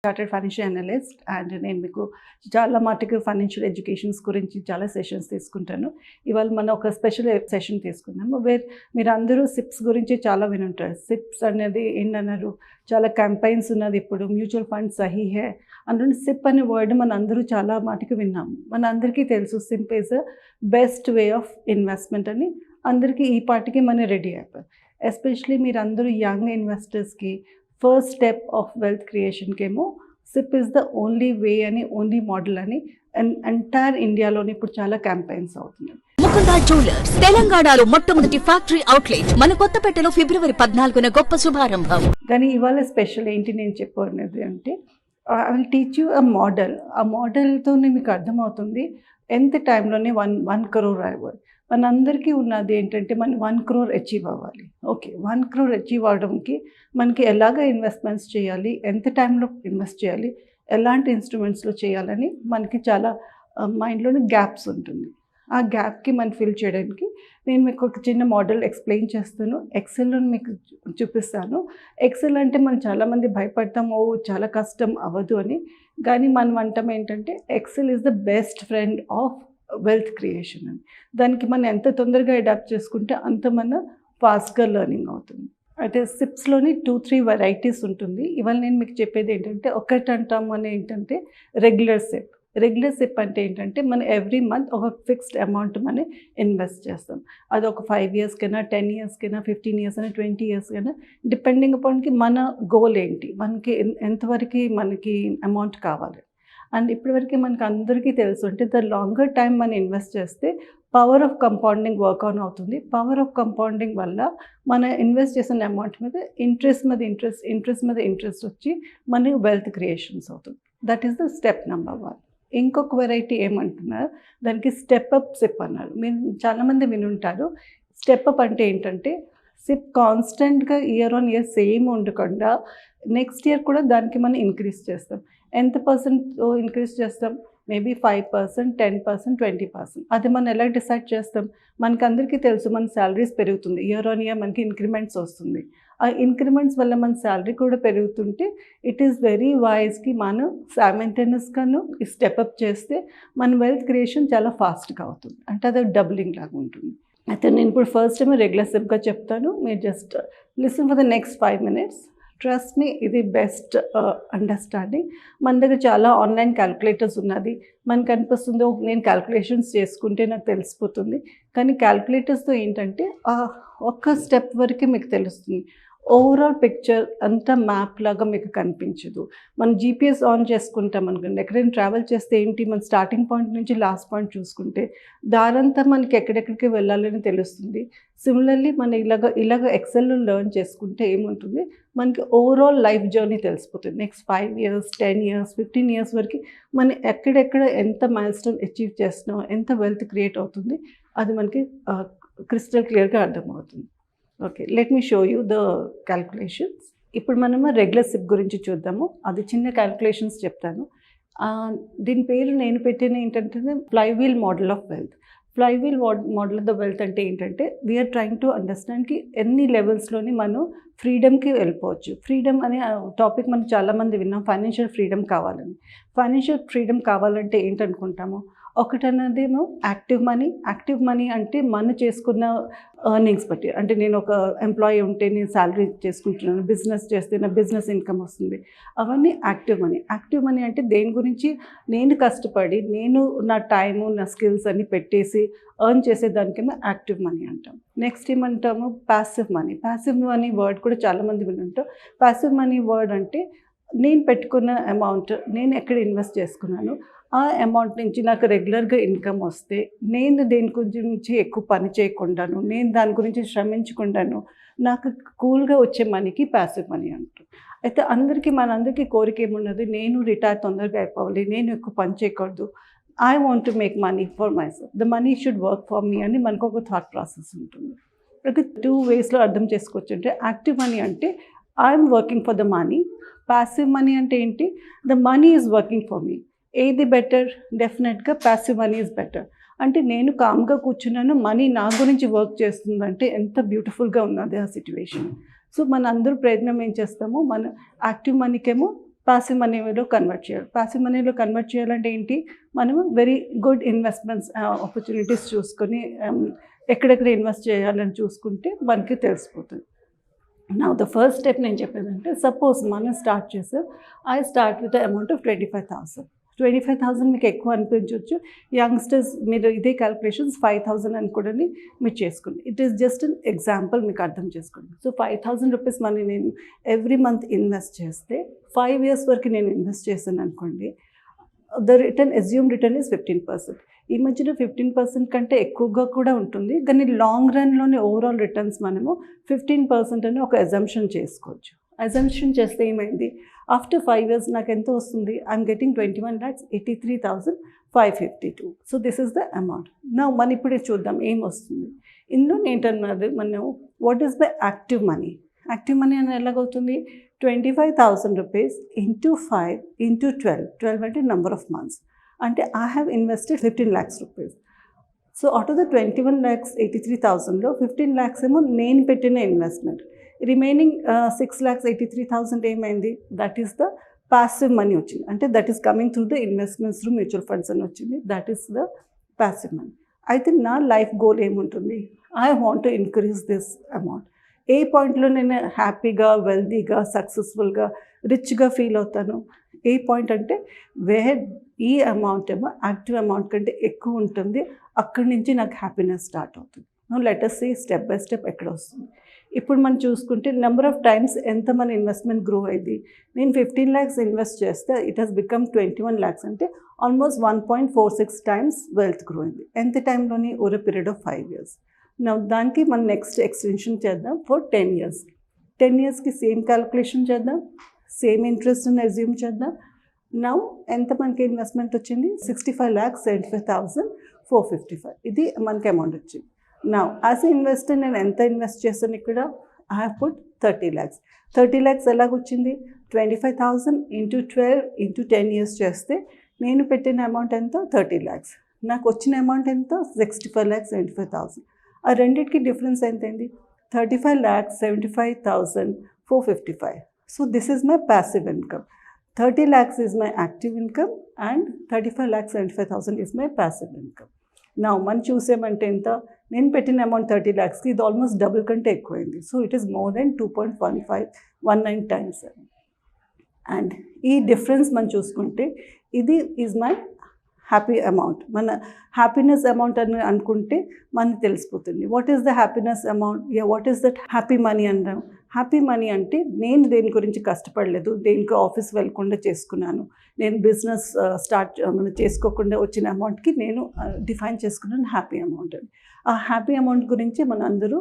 Chartered financial analyst and నేను మీకు చాలా మటుకు ఫైనాన్షియల్ ఎడ్యుకేషన్స్ గురించి చాలా సెషన్స్ తీసుకుంటాను. ఇవాళ మనం ఒక స్పెషల్ సెషన్ తీసుకున్నాము వేర్ మీరు అందరూ సిప్స్ గురించి చాలా వినుంటారు. సిప్స్ అనేది ఏంటన్నారు, చాలా క్యాంపెయిన్స్ ఉన్నది. ఇప్పుడు మ్యూచువల్ ఫండ్ సహీ హే అందులో సిప్ అనే వర్డ్ మన అందరూ చాలా మటుకు విన్నాము. మన అందరికీ తెలుసు SIP is a best way of investment అని అందరికీ ఈ పాటికి మనం రెడీ అయిపోయారు. ఎస్పెషలీ మీరు అందరూ యంగ్ ఇన్వెస్టర్స్కి ఫస్ట్ స్టెప్ ఆఫ్ వెల్త్ క్రియేషన్కేమో SIP is the only way అని, ఓన్లీ మోడల్ అని ఎంటైర్ ఇండియాలోని ఇప్పుడు చాలా క్యాంపెయిన్స్ అవుతున్నాయి. ముకుందా జ్యువెలర్స్ తెలంగాణలో మొట్టమొదటి ఫ్యాక్టరీ అవుట్లెట్ మన కొత్తపేటలో ఫిబ్రవరి 14న గొప్ప శుభారంభం. కానీ ఇవాళ స్పెషల్ ఏంటి నేను చెప్పనేది అంటే I will teach you a model. ఆ మోడల్తోనే మీకు అర్థమవుతుంది ఎంత టైంలోనే 1 crore అవ్వాలి. మనందరికీ ఉన్నది ఏంటంటే మనం 1 crore అచీవ్ అవ్వాలి. ఓకే, 1 crore అచీవ్ అవ్వడానికి మనకి ఎలాగ ఇన్వెస్ట్మెంట్స్ చేయాలి, ఎంత టైంలో ఇన్వెస్ట్ చేయాలి, ఎలాంటి ఇన్స్ట్రుమెంట్స్లో చేయాలని మనకి చాలా మైండ్లోని గ్యాప్స్ ఉంటుంది. ఆ గ్యాప్కి మనం ఫిల్ చేయడానికి నేను మీకు ఒక చిన్న మోడల్ ఎక్స్ప్లెయిన్ చేస్తాను. ఎక్సెల్లో మీకు చూపిస్తాను. ఎక్సెల్ అంటే మనం చాలామంది భయపడతాము, చాలా కష్టం అవ్వదు అని. కానీ మనం అంటాం ఏంటంటే Excel is the best friend of wealth creation అని. దానికి మనం ఎంత తొందరగా అడాప్ట్ చేసుకుంటే అంత మన ఫాస్ట్గా లెర్నింగ్ అవుతుంది. అయితే సిప్స్లోని 2-3 వెరైటీస్ ఉంటుంది. ఇవాళ నేను మీకు చెప్పేది ఏంటంటే ఒకటి అంటాము అని ఏంటంటే రెగ్యులర్ సిప్. రెగ్యులర్ సిప్ అంటే ఏంటంటే మనం ఎవ్రీ మంత్ ఒక ఫిక్స్డ్ అమౌంట్ మనం ఇన్వెస్ట్ చేస్తాం. అది ఒక 5 years కైనా, 10 years కైనా, 15 years అయినా, 20 years కైనా, డిపెండింగ్ అపాన్కి మన గోల్ ఏంటి, మనకి ఎంతవరకు మనకి అమౌంట్ కావాలి. అండ్ ఇప్పటివరకు మనకు అందరికీ తెలుసు అంటే ద లాంగర్ టైం మనం ఇన్వెస్ట్ చేస్తే power of compounding work on అవుతుంది. పవర్ ఆఫ్ కంపౌండింగ్ వల్ల మన ఇన్వెస్ట్ చేసిన అమౌంట్ మీద ఇంట్రెస్ట్ మీద ఇంట్రెస్ట్ వచ్చి మనకి వెల్త్ క్రియేషన్స్ అవుతుంది. That is the step number 1. ఇంకొక వెరైటీ ఏమంటున్నారు, దానికి స్టెప్ అప్ సిప్ అన్నారు. మీరు చాలామంది వినుంటారు. స్టెప్ అప్ అంటే ఏంటంటే సిప్ కాన్స్టెంట్గా ఇయర్ ఆన్ ఇయర్ సేమ్ ఉండకుండా నెక్స్ట్ ఇయర్ కూడా దానికి మనం ఇంక్రీజ్ చేస్తాం. ఎంత పర్సెంట్ ఇంక్రీజ్ చేస్తాం? మేబీ 5%, 10%, 20%. అది మనం ఎలా డిసైడ్ చేస్తాం? మనకి అందరికీ తెలుసు మన శాలరీస్ పెరుగుతుంది, ఇయర్ ఆన్ ఇయర్ మనకి ఇంక్రిమెంట్స్ వస్తుంది. ఆ ఇంక్రిమెంట్స్ వల్ల మన శాలరీ కూడా పెరుగుతుంటే ఇట్ ఈస్ వెరీ వైజ్కి మనం సైమల్టేనియస్గాను స్టెప్అప్ చేస్తే మన వెల్త్ క్రియేషన్ చాలా ఫాస్ట్గా అవుతుంది. అంటే అది డబులింగ్ లాగా ఉంటుంది. అయితే నేను ఇప్పుడు ఫస్ట్ టైం రెగ్యులర్ సిప్గా చెప్తాను. మీరు just listen for the next 5 minutes. Trust me, ఇది బెస్ట్ అండర్స్టాండింగ్. మన దగ్గర చాలా ఆన్లైన్ క్యాల్కులేటర్స్ ఉన్నది. మనకు అనిపిస్తుంది నేను క్యాల్కులేషన్స్ చేసుకుంటే నాకు తెలిసిపోతుంది. కానీ క్యాల్కులేటర్స్తో ఏంటంటే ఒక్క స్టెప్ వరకే మీకు తెలుస్తుంది. ఓవరాల్ పిక్చర్ అంతా మ్యాప్ లాగా మీకు కనిపించదు. మనం జీపీఎస్ ఆన్ చేసుకుంటాం అనుకోండి, ఎక్కడైనా ట్రావెల్ చేస్తే ఏంటి మన స్టార్టింగ్ పాయింట్ నుంచి లాస్ట్ పాయింట్ చూసుకుంటే దారంతా మనకి ఎక్కడెక్కడికి వెళ్ళాలని తెలుస్తుంది. సిమిలర్లీ మనం ఇలాగ ఎక్సెల్లో లెర్న్ చేసుకుంటే ఏముంటుంది, మనకి ఓవరాల్ లైఫ్ జర్నీ తెలిసిపోతుంది. నెక్స్ట్ 5 years, 10 years, 15 years వరకు మనం ఎక్కడెక్కడ ఎంత మైల్స్టోన్ అచీవ్ చేస్తున్నాం, ఎంత వెల్త్ క్రియేట్ అవుతుంది, అది మనకి క్రిస్టల్ క్లియర్గా అర్థమవుతుంది. Okay, let me show you the calculations. ఇప్పుడు మనము రెగ్యులర్ సిప్ గురించి చూద్దాము. అది చిన్న క్యాల్కులేషన్స్ చెప్తాను. దీని పేరు నేను పెట్టిన ఏంటంటే flywheel model of wealth. Flywheel model of the wealth అంటే ఏంటంటే వీఆర్ ట్రైంగ్ టు అండర్స్టాండ్కి ఎన్ని లెవెల్స్లోని మనం ఫ్రీడమ్కి వెళ్ళిపోవచ్చు. ఫ్రీడమ్ అనే టాపిక్ మనం చాలామంది విన్నాం, ఫైనాన్షియల్ ఫ్రీడమ్ కావాలని. ఫైనాన్షియల్ ఫ్రీడమ్ కావాలంటే ఏంటనుకుంటాము, ఒకటన్నదేమో యాక్టివ్ మనీ అంటే మనం చేసుకున్న ఎర్నింగ్స్ బట్టి. అంటే నేను ఒక ఎంప్లాయీ ఉంటే నేను శాలరీ చేసుకుంటున్నాను, బిజినెస్ చేస్తే నా బిజినెస్ ఇన్కమ్ వస్తుంది, అవన్నీ యాక్టివ్ మనీ అంటే దేని గురించి నేను కష్టపడి నేను నా టైము నా స్కిల్స్ అన్ని పెట్టేసి ఎర్న్ చేసేదానికేమో యాక్టివ్ మనీ అంటాం. నెక్స్ట్ ఏమంటాము, ప్యాసివ్ మనీ వర్డ్ కూడా చాలామంది వినుంటాం. ప్యాసివ్ మనీ వర్డ్ అంటే నేను పెట్టుకున్న అమౌంట్ నేను ఎక్కడ ఇన్వెస్ట్ చేసుకున్నాను, ఆ అమౌంట్ నుంచి నాకు రెగ్యులర్గా ఇన్కమ్ వస్తే నేను దేని గురించి ఎక్కువ పని చేయకుండాను, నేను దాని గురించి శ్రమించకుండాను నాకు కూల్గా వచ్చే మనీకి ప్యాసివ్ మనీ అంటారు. అయితే మనందరికీ కోరిక ఏమున్నది, నేను రిటైర్ తొందరగా అయిపోవాలి, నేను ఎక్కువ పని చేయకూడదు, I want to make money for my self, the money should work for me అని మనకు ఒక థాట్ ప్రాసెస్ ఉంటుంది. అయితే 2 waysలో అర్థం చేసుకోవచ్చు. అంటే యాక్టివ్ మనీ అంటే I'm working for the money, passive money అంటే ఏంటి, the money is working for me. ఏది బెటర్? డెఫినెట్గా ప్యాసివ్ మనీ ఈజ్ బెటర్. అంటే నేను కామ్గా కూర్చున్నాను, మనీ నా గురించి వర్క్ చేస్తుందంటే ఎంత బ్యూటిఫుల్గా ఉన్నది ఆ సిచ్యువేషన్. సో మన అందరూ ప్రయత్నం ఏం చేస్తాము, మన యాక్టివ్ మనీకేమో పాసివ్ మనీలో కన్వర్ట్ చేయాలి. పాసివ్ మనీలో కన్వర్ట్ చేయాలంటే ఏంటి, మనము వెరీ గుడ్ ఇన్వెస్ట్మెంట్స్ ఆపర్చునిటీస్ చూసుకొని ఎక్కడెక్కడ ఇన్వెస్ట్ చేయాలని చూసుకుంటే మనకి తెలిసిపోతుంది. నా ద ఫస్ట్ స్టెప్ నేను చెప్పేదంటే, సపోజ్ మనం స్టార్ట్ చేసాం, I start with amount of 25,000. 25,000 మీకు ఎక్కువ అనిపించవచ్చు. యంగ్స్టర్స్ మీరు ఇదే క్యాల్కులేషన్స్ 5,000 అని కూడా మీరు చేసుకోండి. It is just an example, మీకు అర్థం చేసుకోండి. సో 5,000 రూపీస్ మనీ నేను ఎవ్రీ మంత్ ఇన్వెస్ట్ చేస్తే 5 years వరకు నేను ఇన్వెస్ట్ చేశాను అనుకోండి, the return assume return is 15%. ఈ మధ్యన 15% కంటే ఎక్కువగా కూడా ఉంటుంది, కానీ లాంగ్ రన్లోనే ఓవరాల్ రిటర్న్స్ మనము 15% అని ఒక అజంప్షన్ చేసుకోవచ్చు. అజంప్షన్ చేస్తే ఏమైంది, ఆఫ్టర్ 5 years నాకు ఎంత వస్తుంది, I'm getting 21,83,552. So this is the amount. నా మనం ఇప్పుడే చూద్దాం ఏం వస్తుంది. ఇందులో ఏంటన్నది మనం what is the active money. Active money అని ఎలాగవుతుంది, 25,000 రూపీస్ ఇంటూ 5 ఇంటూ 12 అంటే నెంబర్ ఆఫ్ మంత్స్, అంటే I have invested 15 lakhs rupees. So out of the 21,83,000లో 15 lakhs ఏమో నేను పెట్టిన ఇన్వెస్ట్మెంట్, రిమైనింగ్ 6,83,000 ఏమైంది, that is the passive money వచ్చింది. అంటే that is coming through the investments through mutual funds అని వచ్చింది, that is the passive money. అయితే నా లైఫ్ గోల్ ఏముంటుంది, I want to increase this amount. ఏ పాయింట్లో నేను హ్యాపీగా, వెల్దీగా, సక్సెస్ఫుల్గా, రిచ్గా ఫీల్ అవుతాను, ఏ పాయింట్ అంటే వేర్ ఈ అమౌంట్ ఏమో యాక్టివ్ అమౌంట్ కంటే ఎక్కువ ఉంటుంది, అక్కడి నుంచి నాకు హ్యాపీనెస్ స్టార్ట్ అవుతుంది. Let us see step by step ఎక్కడ వస్తుంది. ఇప్పుడు మనం చూసుకుంటే నెంబర్ ఆఫ్ టైమ్స్ ఎంత మన ఇన్వెస్ట్మెంట్ గ్రో అయింది. నేను 15 lakhs ఇన్వెస్ట్ చేస్తే ఇట్ హెస్ బికమ్ 21 lakhs, అంటే ఆల్మోస్ట్ 1.46 times వెల్త్ గ్రో అయింది. ఎంత టైంలోని, over a period of 5 years. నా దానికి మనం నెక్స్ట్ ఎక్స్టెన్షన్ చేద్దాం ఫర్ 10 years. 10 yearsకి సేమ్ క్యాల్కులేషన్ చేద్దాం, సేమ్ ఇంట్రెస్ట్ని అజ్యూమ్ చేద్దాం. నౌ ఎంత మనకి ఇన్వెస్ట్మెంట్ వచ్చింది, 65,75,455. ఇది మనకి అమౌంట్ వచ్చింది. నౌ యాజ్ ఎ ఇన్వెస్టర్ నేను ఎంత ఇన్వెస్ట్ చేస్తాను ఇక్కడ, I have put 30 lakhs. 30 lakhs ఎలాగొచ్చింది, 25,000 into 12 into 10 years చేస్తే నేను పెట్టిన అమౌంట్ ఎంత, 30 lakhs. నాకు వచ్చిన అమౌంట్ ఎంత, 65,75,000. ఆ రెండింటికి డిఫరెన్స్ ఎంతైంది, 35,75,455. So this is my passive income. 30 lakhs is my active income and 35,75,000 is my passive income. Now మనం చూసామంటే ఎంత, నేను పెట్టిన అమౌంట్ 30 lakhsకి ఇది ఆల్మోస్ట్ డబుల్ కంటే ఎక్కువైంది. So it is more than 2.1519 times. And ఈ డిఫరెన్స్ మనం చూసుకుంటే ఇది ఈజ్ మై హ్యాపీ అమౌంట్. మన హ్యాపీనెస్ అమౌంట్ అని అనుకుంటే మనకు తెలిసిపోతుంది what is the happiness amount, what is that happy money అన్నాం. హ్యాపీ మనీ అంటే నేను దేని గురించి కష్టపడలేదు, దేనికి ఆఫీస్ వెళ్ళకుండా చేసుకున్నాను, నేను బిజినెస్ స్టార్ట్ చేసుకోకుండా వచ్చిన అమౌంట్కి నేను డిఫైన్ చేసుకున్నాను హ్యాపీ అమౌంట్ అని. ఆ హ్యాపీ అమౌంట్ గురించి మనం అందరూ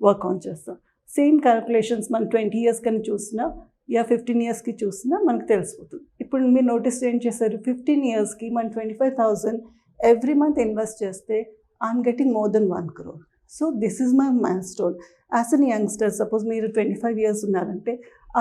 వర్క్ ఆన్ చేస్తాం. సేమ్ క్యాల్కులేషన్స్ మనం 20 years కానీ చూసినా 15 yearsకి చూసినా మనకు తెలిసిపోతుంది. ఇప్పుడు మీరు నోటీస్ ఏం చేశారు, 15 yearsకి మనం 25,000 ఎవ్రీ మంత్ ఇన్వెస్ట్ చేస్తే I'm getting more than 1 crore. So this is my mile stone. As an youngster suppose మీరు 25 years ఉన్నారంటే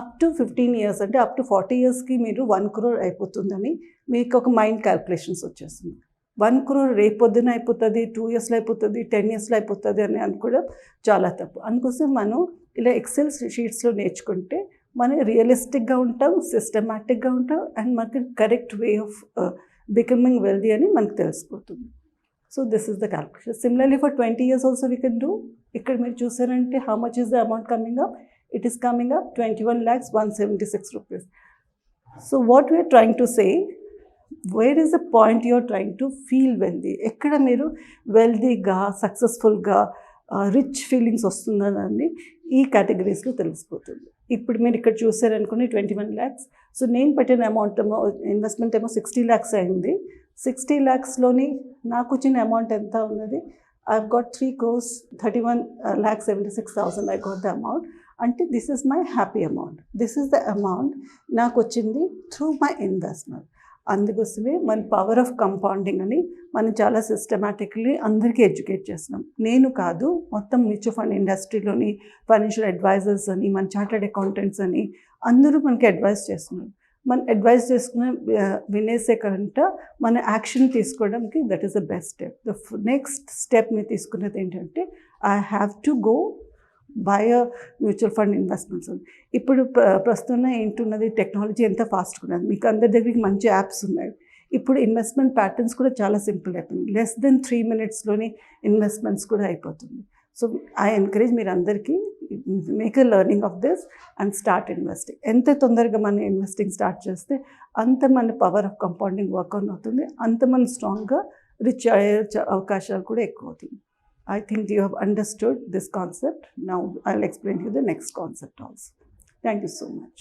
అప్ టు 15 years అంటే అప్ టు 40 yearsకి మీరు 1 crore అయిపోతుందని మీకు ఒక మైండ్ క్యాల్కులేషన్స్ వచ్చేస్తుంది. 1 crore రేపొద్దున అయిపోతుంది, 2 yearsలో అయిపోతుంది, 10 yearsలో అయిపోతుంది అని అనుకోవడం చాలా తప్పు. అందుకోసం మనం ఇలా ఎక్సెల్ షీట్స్లో నేర్చుకుంటే మనం రియలిస్టిక్గా ఉంటాం, సిస్టమాటిక్గా ఉంటాం, అండ్ మనకి correct way of becoming wealthy అని మనకు తెలిసిపోతుంది. So this is the calculation. Similarly for 20 years also we can do. ఇక్కడ మీరు చూసారంటే how much is the amount coming up, it is coming up 21,176 rupees. So what we are trying to say, where is the point you are trying to feel wealthy, ఎక్కడ మీరు వెల్దీగా, సక్సెస్ఫుల్గా, rich feelings వస్తుందని ఈ కేటగిరీస్లో తెలిసిపోతుంది. ఇప్పుడు మీరు ఇక్కడ చూసారనుకుని 21 lakhs. సో నేను పెట్టిన అమౌంట్ ఏమో ఇన్వెస్ట్మెంట్ ఏమో 60 lakhs అయింది. 60 lakhsలోని నాకు వచ్చిన అమౌంట్ ఎంత ఉన్నది, I got 3,31,76,000 I got the amount. అంటే this is my happy amount. This is the amount నాకు వచ్చింది త్రూ మై ఇన్వెస్ట్మెంట్. అందుకోసమే మన పవర్ ఆఫ్ కంపౌండింగ్ అని మనం చాలా సిస్టమాటిక్లీ అందరికీ ఎడ్యుకేట్ చేస్తున్నాం. నేను కాదు, మొత్తం మ్యూచువల్ ఫండ్ ఇండస్ట్రీలోని ఫైనాన్షియల్ అడ్వైజర్స్ అని, మన చార్టర్డ్ అకౌంటెంట్స్ అని అందరూ మనకి అడ్వైస్ చేస్తున్నారు. మనం అడ్వైస్ చేసుకున్న వినేసే కంటే మన యాక్షన్ తీసుకోవడానికి that is the best step. The next step మీరు తీసుకున్నది ఏంటంటే, I have to go bio mutual fund investments ఉంది. ఇప్పుడు ప్రస్తుతం ఏంటున్నది, టెక్నాలజీ ఎంత ఫాస్ట్గా ఉన్నది, మీకు అందరి దగ్గరికి మంచి యాప్స్ ఉన్నాయి. ఇప్పుడు ఇన్వెస్ట్మెంట్ ప్యాటర్న్స్ కూడా చాలా సింపుల్ అయిపోయింది. లెస్ దెన్ 3 minutesలోనే ఇన్వెస్ట్మెంట్స్ కూడా అయిపోతుంది. సో ఐ ఎంకరేజ్ మీరు అందరికీ make a learning of this and start investing. ఎంత తొందరగా మనం ఇన్వెస్టింగ్ స్టార్ట్ చేస్తే అంత మన power of compounding work on అవుతుంది, అంత మనం స్ట్రాంగ్గా రిచ్ అయ్యే అవకాశాలు కూడా ఎక్కువ అవుతుంది. I think you have understood this concept. Now I'll explain to you the next concept also. Thank you so much.